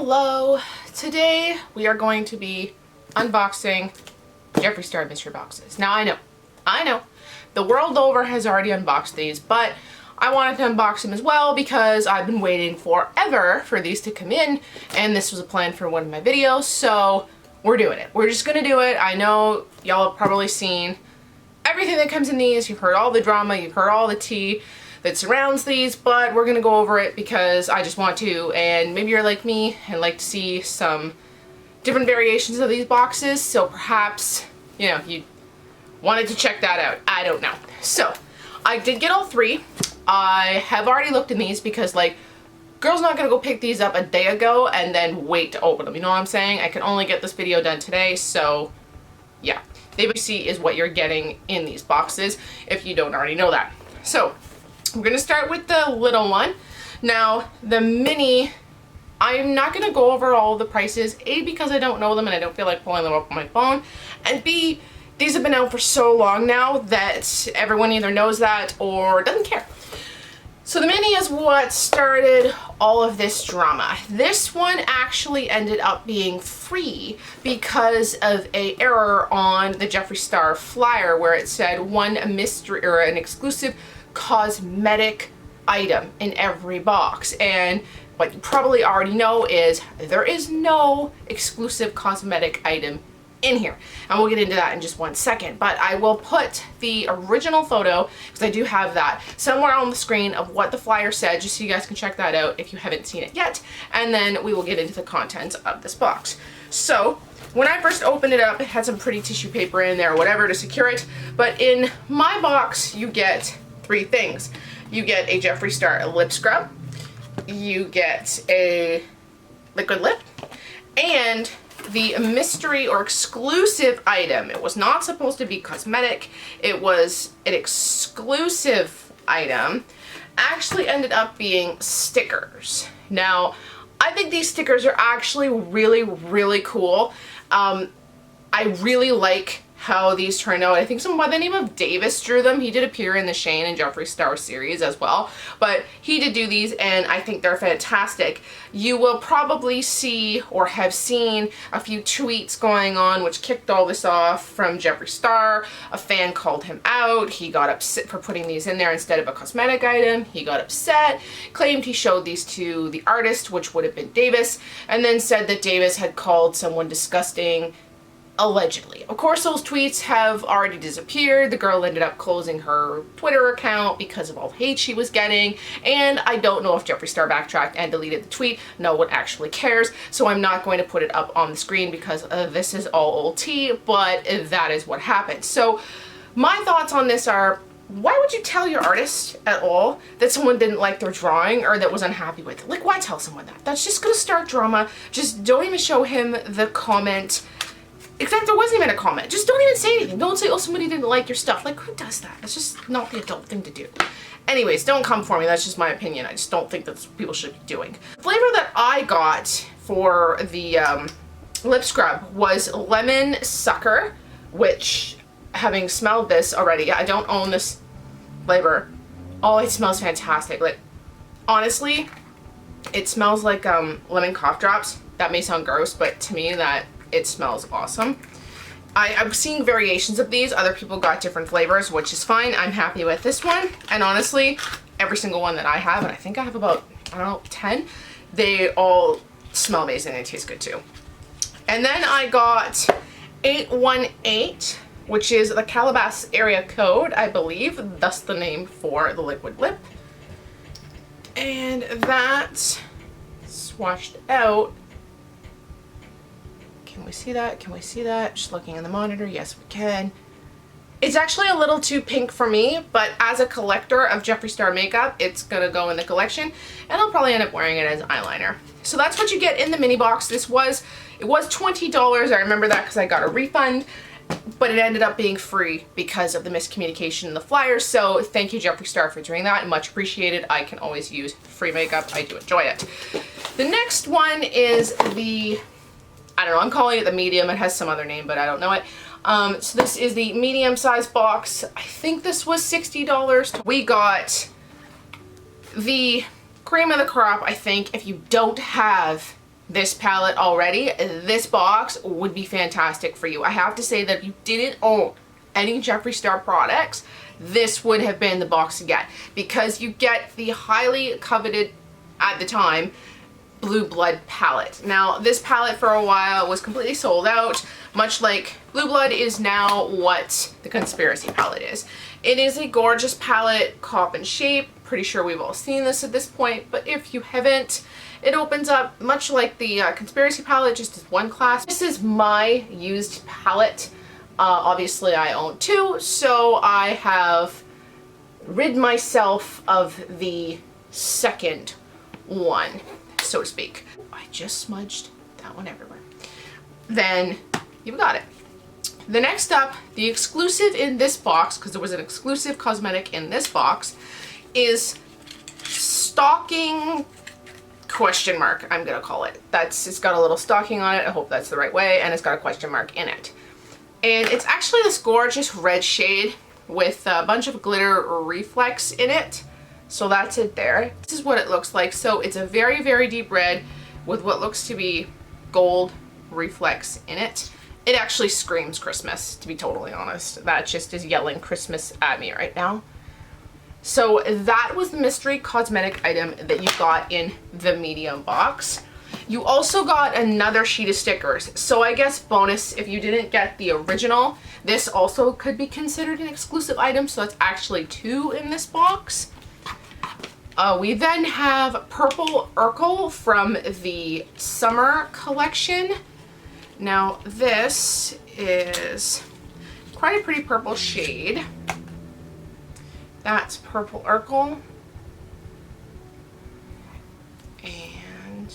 Hello, today we are going to be unboxing Jeffree Star mystery boxes. Now I know, the world over has already unboxed these, but I wanted to unbox them as well because I've been waiting forever for these to come in, and this was a plan for one of my videos, so we're doing it. We're just gonna do it. I know y'all have probably seen everything that comes in these. You've heard all the drama, you've heard all the tea that surrounds these, but we're gonna go over it because I just want to, and maybe you're like me and like to see some different variations of these boxes, so perhaps, you know, you wanted to check that out. I don't know. So, I did get all three. I have already looked in these because, like, girl's not gonna go pick these up a day ago and then wait to open them, you know what I'm saying? I can only get this video done today, so yeah. The ABC is what you're getting in these boxes if you don't already know that. So, we're going to start with the little one. Now, the mini, I'm not going to go over all the prices. A, because I don't know them and I don't feel like pulling them up on my phone. And B, these have been out for so long now that everyone either knows that or doesn't care. So the mini is what started all of this drama. This one actually ended up being free because of an error on the Jeffree Star flyer where it said one mystery or an exclusive cosmetic item in every box, and what you probably already know is there is no exclusive cosmetic item in here, and we'll get into that in just one second. But I will put the original photo, because I do have that, somewhere on the screen of what the flyer said, just so you guys can check that out if you haven't seen it yet, and then we will get into the contents of this box. So when I first opened it up, it had some pretty tissue paper in there or whatever to secure it, but in my box you get three things. You get a Jeffree Star lip scrub, you get a liquid lip, and the mystery or exclusive item. It was not supposed to be cosmetic, it was an exclusive item, actually ended up being stickers. Now, I think these stickers are actually really cool. I really like how these turned out. I think someone by the name of Davis drew them. He did appear in the Shane and Jeffree Star series as well, but he did do these and I think they're fantastic. You will probably see or have seen a few tweets going on which kicked all this off from Jeffree Star. A fan called him out. He got upset for putting these in there instead of a cosmetic item. He got upset, claimed he showed these to the artist, which would have been Davis, and then said that Davis had called someone disgusting, allegedly. Of course, those tweets have already disappeared. The girl ended up closing her Twitter account because of all the hate she was getting, and I don't know if Jeffree Star backtracked and deleted the tweet. No one actually cares, so I'm not going to put it up on the screen because this is all old tea, but that is what happened. So my thoughts on this are, why would you tell your artist at all that someone didn't like their drawing or that was unhappy with it? Like, why tell someone that? That's just gonna start drama. Just don't even show him the comment. In fact, there wasn't even a comment. Just don't even say anything. Don't say, oh, somebody didn't like your stuff. Like, who does that? That's just not the adult thing to do. Anyways, don't come for me. That's just my opinion. I just don't think that's what people should be doing. The flavor that I got for the lip scrub was Lemon Sucker, which, having smelled this already, I don't own this flavor. Oh, it smells fantastic. Like, honestly, it smells like lemon cough drops. That may sound gross, but to me, it smells awesome. I'm seeing variations of these. Other people got different flavors, which is fine. I'm happy with this one. And honestly, every single one that I have, and I think I have about, I don't know, 10, they all smell amazing and taste good too. And then I got 818, which is the Calabasas area code, I believe. Thus the name for the liquid lip. And that swatched out. Can we see that? Can we see that? Just looking in the monitor. Yes, we can. It's actually a little too pink for me, but as a collector of Jeffree Star makeup, it's gonna go in the collection, and I'll probably end up wearing it as eyeliner. So that's what you get in the mini box. It was $20. I remember that because I got a refund, but it ended up being free because of the miscommunication in the flyer. So thank you, Jeffree Star, for doing that. Much appreciated. I can always use free makeup. I do enjoy it. The next one is the, I don't know, I'm calling it the medium. It has some other name, but I don't know it. So this is the medium size box. I think this was $60. We got the cream of the crop, I think. If you don't have this palette already, this box would be fantastic for you. I have to say that if you didn't own any Jeffree Star products, this would have been the box to get, because you get the highly coveted at the time Blue Blood palette. Now this palette for a while was completely sold out, much like Blue Blood is now what the Conspiracy palette is. It is a gorgeous palette, cop and shape. Pretty sure we've all seen this at this point, but if you haven't, it opens up much like the Conspiracy palette, just as one class. This is my used palette. Obviously I own two, so I have rid myself of the second one, so to speak. I just smudged that one everywhere. Then you've got it. The next up, the exclusive in this box, because there was an exclusive cosmetic in this box, is stocking question mark, I'm gonna call it. It's got a little stocking on it, I hope that's the right way, and it's got a question mark in it. And it's actually this gorgeous red shade with a bunch of glitter reflex in it. So that's it there. This is what it looks like. So it's a very, very deep red with what looks to be gold reflex in it. It actually screams Christmas, to be totally honest. That just is yelling Christmas at me right now. So that was the mystery cosmetic item that you got in the medium box. You also got another sheet of stickers. So I guess bonus, if you didn't get the original, this also could be considered an exclusive item. So it's actually two in this box. We then have Purple Urkel from the summer collection. Now this is quite a pretty purple shade. That's Purple Urkel. And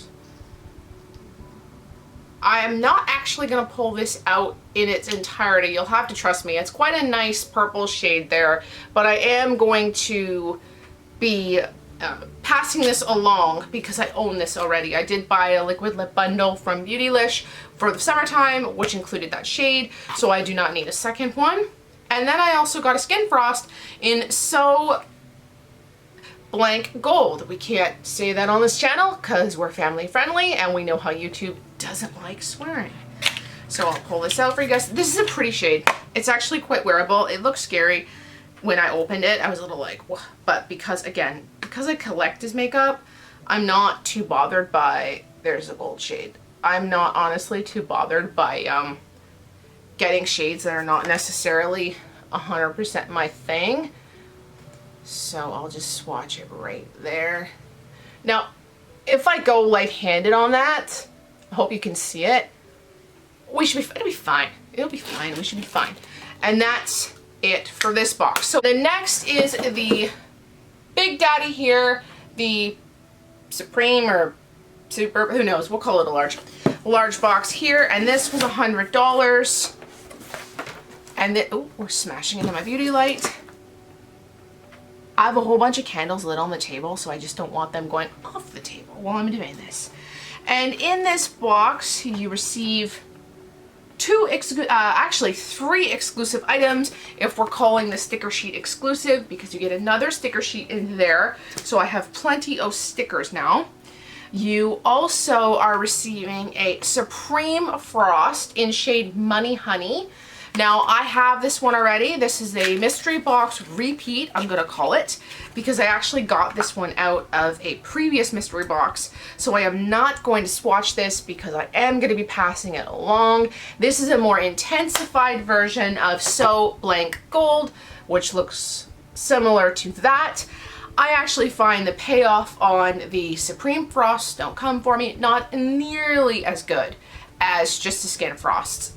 I am not actually going to pull this out in its entirety. You'll have to trust me. It's quite a nice purple shade there, but I am going to be passing this along because I own this already. I did buy a liquid lip bundle from Beautylish for the summertime, which included that shade, so I do not need a second one. And then I also got a Skin Frost in So Blank Gold. We can't say that on this channel because we're family friendly and we know how YouTube doesn't like swearing. So I'll pull this out for you guys. This is a pretty shade. It's actually quite wearable. It looks scary. When I opened it, I was a little like, what? But because I collect his makeup, I'm not too bothered by, there's a gold shade. I'm not honestly too bothered by getting shades that are not necessarily 100% my thing. So I'll just swatch it right there. Now, if I go light-handed on that, I hope you can see it. It'll be fine. It'll be fine. We should be fine. And that's it for this box. So the next is the Big Daddy here, the Supreme or Super, who knows, we'll call it a large box here, and this was $100. And then, oh, we're smashing into my beauty light. I have a whole bunch of candles lit on the table, so I just don't want them going off the table while I'm doing this. And in this box, you receive actually three exclusive items if we're calling the sticker sheet exclusive, because you get another sticker sheet in there. So I have plenty of stickers now. You also are receiving a Supreme Frost in shade Money Honey. Now I have this one already. This is a mystery box repeat, I'm gonna call it, because I actually got this one out of a previous mystery box. So I am not going to swatch this because I am gonna be passing it along. This is a more intensified version of So Blank Gold, which looks similar to that. I actually find the payoff on the Supreme Frost, don't come for me, not nearly as good as just the Skin Frosts.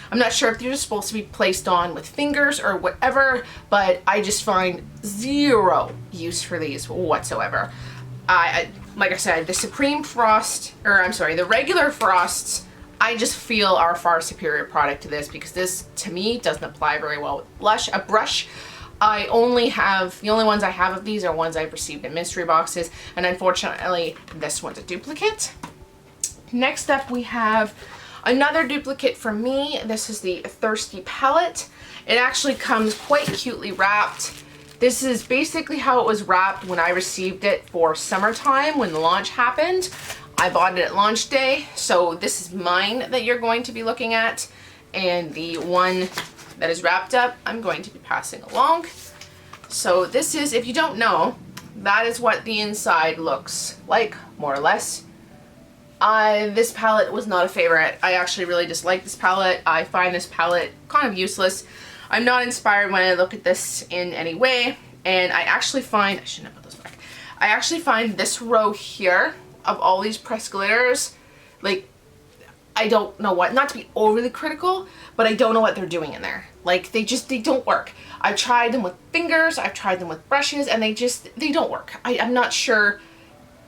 I'm not sure if they're supposed to be placed on with fingers or whatever, but I just find zero use for these whatsoever. Like I said, the Supreme Frost, or I'm sorry, the regular Frosts, I just feel are a far superior product to this, because this, to me, doesn't apply very well with a brush. The only ones I have of these are ones I've received in mystery boxes, and unfortunately, this one's a duplicate. Next up, we have another duplicate from me. This is the Thirsty palette. It actually comes quite cutely wrapped. This is basically how it was wrapped when I received it for summertime when the launch happened. I bought it at launch day, so this is mine that you're going to be looking at, and the one that is wrapped up, I'm going to be passing along. So this is, if you don't know, that is what the inside looks like, more or less. This palette was not a favorite. I actually really dislike this palette. I find this palette kind of useless. I'm not inspired when I look at this in any way, and I actually find, I shouldn't have put those back. I actually find this row here of all these pressed glitters, like, I don't know what, not to be overly critical, but I don't know what they're doing in there. Like, they don't work. I've tried them with fingers, I've tried them with brushes, and they don't work. I'm not sure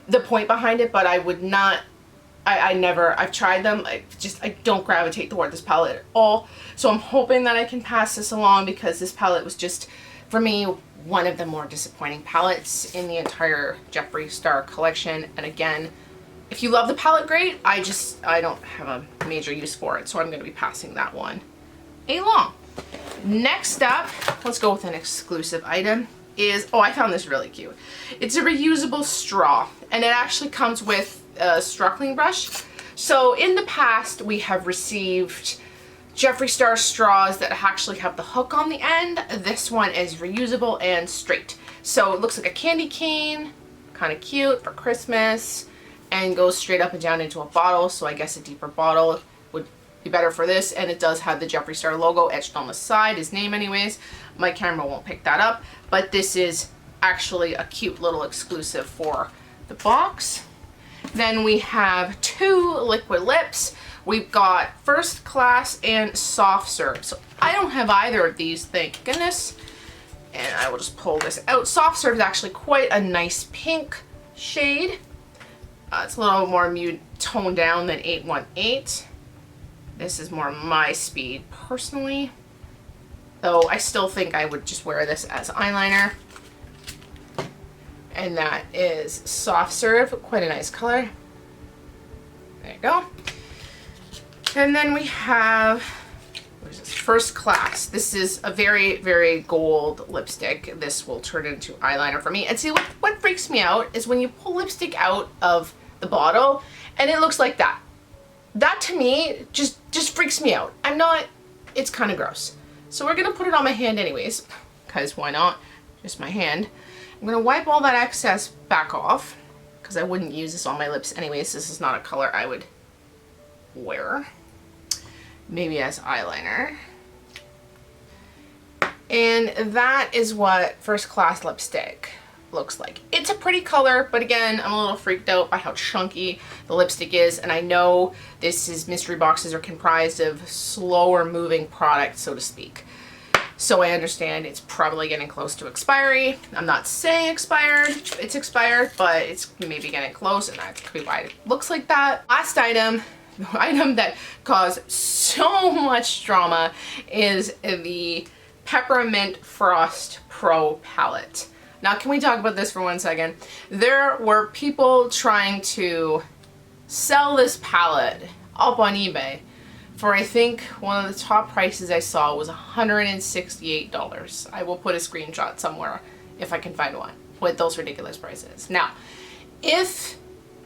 the point behind it, but I would not, I've tried them, I don't gravitate toward this palette at all. So I'm hoping that I can pass this along, because this palette was just, for me, one of the more disappointing palettes in the entire Jeffree Star collection. And again, if you love the palette, great. I don't have a major use for it, so I'm going to be passing that one along. Next up, let's go with an exclusive item, is, oh, I found this really cute. It's a reusable straw, and it actually comes with a struggling brush. So in the past, we have received Jeffree Star straws that actually have the hook on the end. This one is reusable and straight. So it looks like a candy cane, kind of cute for Christmas, and goes straight up and down into a bottle. So I guess a deeper bottle would be better for this. And it does have the Jeffree Star logo etched on the side, his name anyways. My camera won't pick that up, but this is actually a cute little exclusive for the box. Then we have two liquid lips. We've got First Class and Soft Serve. So I don't have either of these, thank goodness. And I will just pull this out. Soft Serve is actually quite a nice pink shade. It's a little more toned down than 818. This is more my speed personally, though I still think I would just wear this as eyeliner. And that is Soft Serve, quite a nice color. There you go. And then we have, what is this? First Class. This is a very, very gold lipstick. This will turn into eyeliner for me. And see, what freaks me out is when you pull lipstick out of the bottle and it looks like that. That to me just freaks me out. It's kind of gross. So we're gonna put it on my hand anyways, because why not? Just my hand. I'm gonna wipe all that excess back off, because I wouldn't use this on my lips anyways. This is not a color I would wear. Maybe as eyeliner. And that is what First Class lipstick looks like. It's a pretty color, but again, I'm a little freaked out by how chunky the lipstick is, and I know mystery boxes are comprised of slower moving products, so to speak. So I understand it's probably getting close to expiry. I'm not saying it's expired, but it's maybe getting close, and that's probably why it looks like that. Last item, the item that caused so much drama, is the Peppermint Frost Pro palette. Now, can we talk about this for 1 second? There were people trying to sell this palette up on eBay for, I think, one of the top prices I saw was $168. I will put a screenshot somewhere if I can find one with those ridiculous prices. Now, if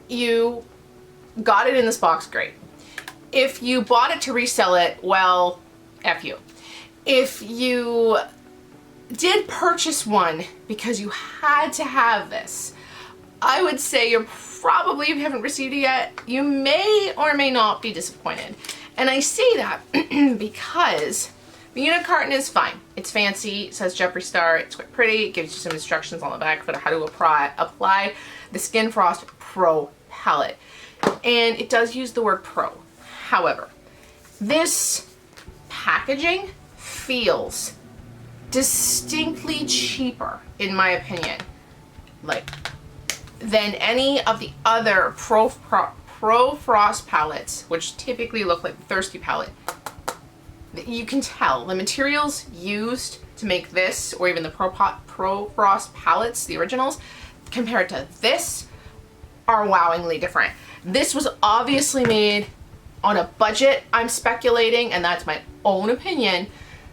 you got it in this box, great. If you bought it to resell it, well, F you. If you did purchase one because you had to have this, I would say you're probably, if you haven't received it yet, you may or may not be disappointed. And I say that because the unit carton is fine. It's fancy, it says Jeffree Star, it's quite pretty, it gives you some instructions on the back for how to apply the Skin Frost Pro palette. And it does use the word pro. However, this packaging feels distinctly cheaper, in my opinion, than any of the other Pro Frost palettes, which typically look like the Thirsty palette. You can tell the materials used to make this, or even the Pro Frost palettes, the originals, compared to this, are wowingly different. This was obviously made on a budget, I'm speculating, and that's my own opinion,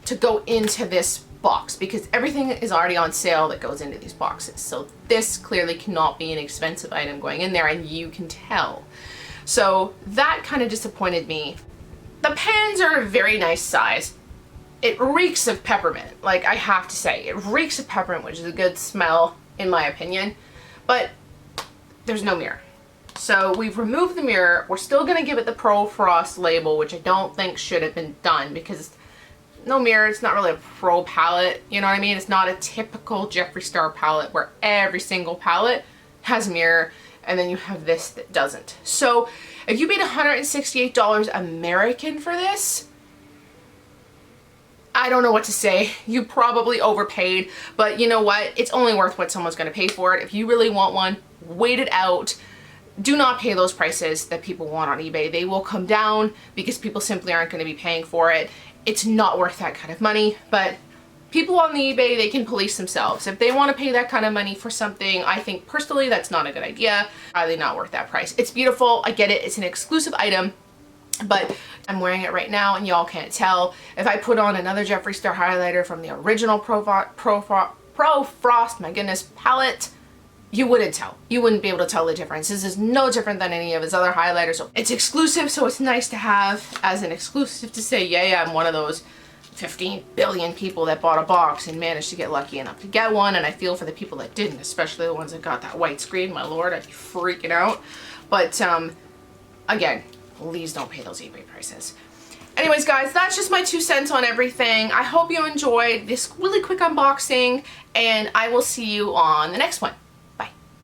to go into this box because everything is already on sale that goes into these boxes. So this clearly cannot be an expensive item going in there, and you can tell. So that kind of disappointed me. The pans are a very nice size. It reeks of peppermint, like I have to say. It reeks of peppermint, which is a good smell in my opinion, but there's no mirror. So we've removed the mirror. We're still gonna give it the Pro Frost label, which I don't think should have been done because no mirror, it's not really a pro palette, you know what I mean? It's not a typical Jeffree Star palette where every single palette has a mirror and then you have this that doesn't. So if you paid $168 American for this, I don't know what to say. You probably overpaid, but you know what? It's only worth what someone's gonna pay for it. If you really want one, wait it out. Do not pay those prices that people want on eBay. They will come down because people simply aren't gonna be paying for it. It's not worth that kind of money, but people on the eBay, they can police themselves. If they want to pay that kind of money for something, I think personally that's not a good idea. Probably not worth that price. It's beautiful, I get it, it's an exclusive item, but I'm wearing it right now and y'all can't tell. If I put on another Jeffree Star highlighter from the original Pro Frost, my goodness, palette, you wouldn't tell. You wouldn't be able to tell the difference. This is no different than any of his other highlighters. So it's exclusive, so it's nice to have as an exclusive to say, yeah, I'm one of those 15 billion people that bought a box and managed to get lucky enough to get one, and I feel for the people that didn't, especially the ones that got that white screen. My lord, I'd be freaking out. But again, please don't pay those eBay prices. Anyways guys, that's just my 2 cents on everything. I hope you enjoyed this really quick unboxing, and I will see you on the next one.